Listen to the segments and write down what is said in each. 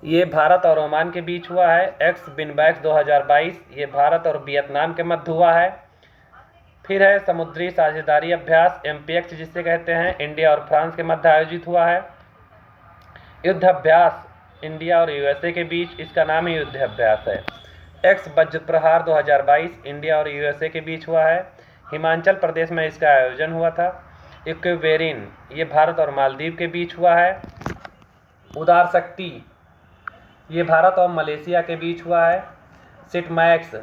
ये भारत और ओमान के बीच हुआ है। एक्स बिनबैक्स 2022, ये भारत और वियतनाम के मध्य हुआ है। फिर है समुद्री साझेदारी अभ्यास MPX जिसे कहते हैं, इंडिया और फ्रांस के मध्य आयोजित हुआ है। युद्ध अभ्यास इंडिया और USA के बीच, इसका नाम ही युद्ध अभ्यास है। एक्स वज्र प्रहार 2022, इंडिया और USA के बीच हुआ है। हिमाचल प्रदेश में इसका आयोजन हुआ था। इक्वेरिन, ये भारत और मालदीव के बीच हुआ है। उदार शक्ति, ये भारत और मलेशिया के बीच हुआ है। सिटमैक्स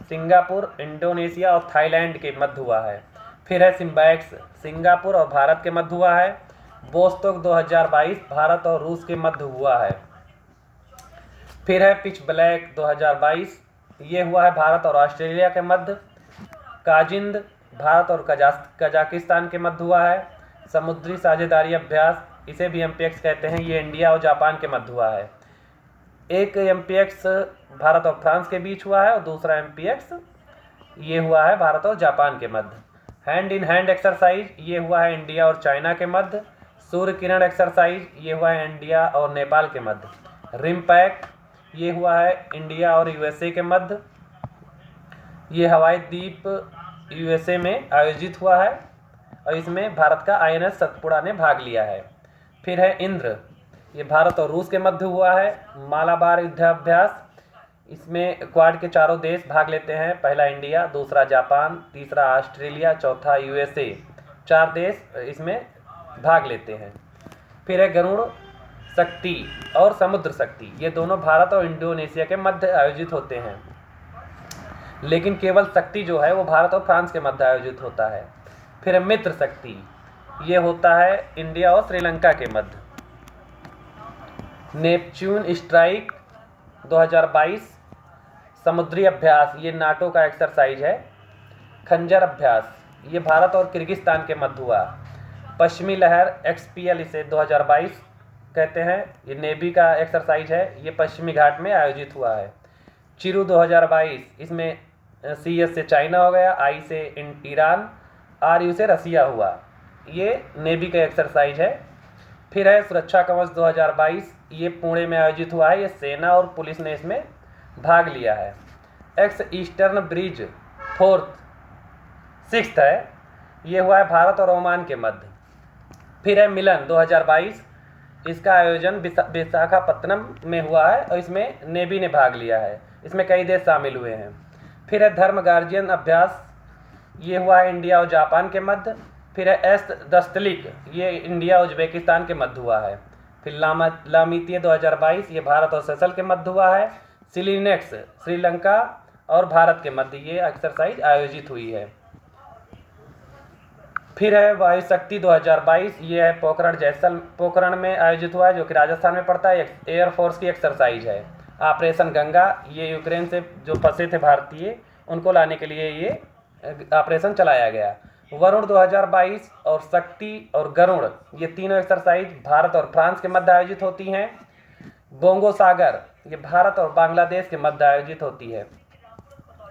सिंगापुर, इंडोनेशिया और थाईलैंड के मध्य हुआ है। फिर है सिम्बैक्स, सिंगापुर और भारत के मध्य हुआ है। बोस्टोक 2022, भारत और रूस के मध्य हुआ है। फिर है पिच ब्लैक 2022, ये हुआ है भारत और ऑस्ट्रेलिया के मध्य। काजिंद, भारत और कजाकिस्तान के मध्य हुआ है। समुद्री साझेदारी अभ्यास, इसे भी MPX कहते हैं, ये इंडिया और जापान के मध्य हुआ है। एक MPX भारत और फ्रांस के बीच हुआ है और दूसरा MPX ये हुआ है भारत और जापान के मध्य। हैंड इन हैंड एक्सरसाइज, ये हुआ है इंडिया और चाइना के मध्य। सूर्य किरण एक्सरसाइज, ये हुआ है इंडिया और नेपाल के मध्य। रिमपैक, ये हुआ है इंडिया और USA के मध्य। ये हवाई द्वीप USA में आयोजित हुआ है और इसमें भारत का INS सतपुड़ा ने भाग लिया है। फिर है इंद्र, ये भारत और रूस के मध्य हुआ है। मालाबार युद्धाभ्यास, इसमें क्वाड के चारों देश भाग लेते हैं। पहला इंडिया, दूसरा जापान, तीसरा ऑस्ट्रेलिया, चौथा USA, 4 देश इसमें भाग लेते हैं। फिर है गरुड़ शक्ति और समुद्र शक्ति, ये दोनों भारत और इंडोनेशिया के मध्य आयोजित होते हैं, लेकिन केवल शक्ति जो है वो भारत और फ्रांस के मध्य आयोजित होता है। फिर है मित्र शक्ति, ये होता है इंडिया और श्रीलंका के मध्य। नेपच्यून स्ट्राइक 2022, समुद्री अभ्यास, ये नाटो का एक्सरसाइज है। खंजर अभ्यास, ये भारत और किर्गिस्तान के मध्य हुआ। पश्चिमी लहर XPL, इसे 2022 कहते हैं, ये नेवी का एक्सरसाइज है, ये पश्चिमी घाट में आयोजित हुआ है। चिरू 2022, इसमें CS से चाइना हो गया, I से ईरान, RU से रसिया हुआ, ये नेवी का एक्सरसाइज है। फिर है सुरक्षा कवच 2022, ये पुणे में आयोजित हुआ है, ये सेना और पुलिस ने इसमें भाग लिया है। एक्स ईस्टर्न ब्रिज 6th है, ये हुआ है भारत और ओमान के मध्य। फिर है मिलन 2022, इसका आयोजन विशाखापत्तनम में हुआ है और इसमें नेवी ने भाग लिया है, इसमें कई देश शामिल हुए हैं। फिर है धर्म गार्जियन अभ्यास, ये हुआ है इंडिया और जापान के मध्य। फिर है एस्ट दस्तलिक, ये इंडिया और उज्बेकिस्तान के मध्य हुआ है। फिर लामितीय 2022, ये भारत और सेशल के मध्य हुआ है। सिलिनेक्स, श्रीलंका और भारत के मध्य ये एक्सरसाइज आयोजित हुई है। फिर है वायु शक्ति 2022, ये है पोखरण में आयोजित हुआ है, जो कि राजस्थान में पड़ता है, एयरफोर्स की एक्सरसाइज है। ऑपरेशन गंगा, ये यूक्रेन से जो फंसे थे भारतीय, उनको लाने के लिए ये ऑपरेशन चलाया गया। वरुण 2022 और शक्ति और गरुड़, ये तीनों एक्सरसाइज भारत और फ्रांस के मध्य आयोजित होती हैं। बोंगो सागर, ये भारत और बांग्लादेश के मध्य आयोजित होती है।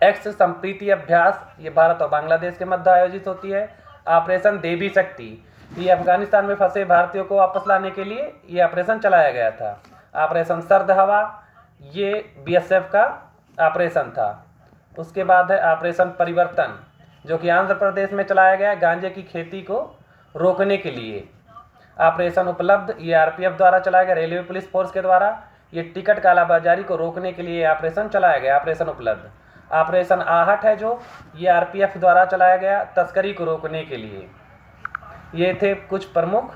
एक्स संप्रीति अभ्यास, ये भारत और बांग्लादेश के मध्य आयोजित होती है। ऑपरेशन देवी शक्ति, ये अफगानिस्तान में फंसे भारतीयों को वापस लाने के लिए ये ऑपरेशन चलाया गया था। ऑपरेशन सर्द हवा, ये BSF का ऑपरेशन था। उसके बाद है ऑपरेशन परिवर्तन, जो कि आंध्र प्रदेश में चलाया गया गांजे की खेती को रोकने के लिए। ऑपरेशन उपलब्ध, ये RPF द्वारा चलाया गया, रेलवे पुलिस फोर्स के द्वारा। ये टिकट कालाबाजारी को रोकने के लिए ऑपरेशन चलाया गया, ऑपरेशन उपलब्ध। ऑपरेशन आहट है जो, ये RPF द्वारा चलाया गया तस्करी को रोकने के लिए। ये थे कुछ प्रमुख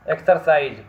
एक्सरसाइज।